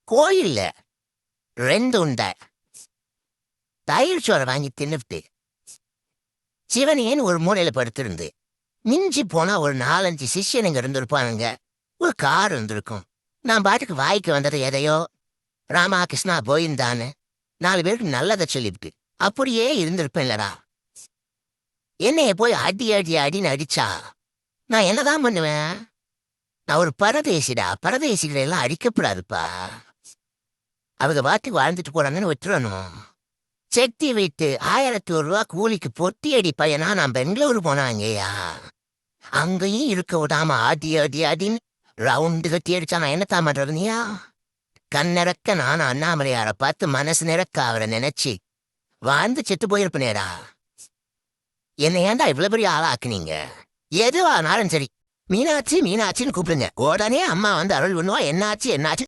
கோயில்ல 2 உண்டை தயிர் சோறை வாங்கி தின்னுட்டு சிவனேன்னு ஒரு மூலையில படுத்திருந்து மிஞ்சி போனா ஒரு 4-5 சிஷ்யனுங்க இருந்திருப்பானுங்க. ஒரு கார் இருந்திருக்கும். நான் பாட்டுக்கு வாய்க்கு வந்தது எதையோ ராமா கிருஷ்ணா போயிருந்தான்னு 4 பேருக்கு நல்லதை சொல்லிவிட்டு அப்படியே இருந்திருப்பேன்லடா. என்னைய போய் அடி அடி அடின்னு அடிச்சா நான் என்னதான் பண்ணுவேன்? நான் ஒரு பரதேசிடா. பரதேசிகளை எல்லாம் அடிக்கப்படாதுப்பா. அவங்க பாட்டுக்கு வாழ்ந்துட்டு போறாங்கன்னு விட்டுறணும். செட்டி வீட்டு 1001 கூலிக்கு பொட்டி அடி பையனா நான் பெங்களூரு போனாங்கய்யா. அங்கேயும் இருக்க விடாம அடி அடி அடின்னு ரவுண்டு கட்டி அடிச்சா நான் என்னத்தான் பண்றதுனியா? கண்ணிறக்க நானும் அண்ணாமலையார பார்த்து மனசு நிறக்க அவரை நினைச்சு வாழ்ந்து செத்து போயிருப்பனேடா. என்னை ஏன்டா இவ்வளவு பெரிய ஆளாக்குனீங்க? எதுவானாலும் சரி மீனாட்சி மீனாட்சின்னு கூப்பிடுங்க. உடனே அம்மா வந்து அருள் பண்ணுவா. என்னாச்சு என்னாச்சு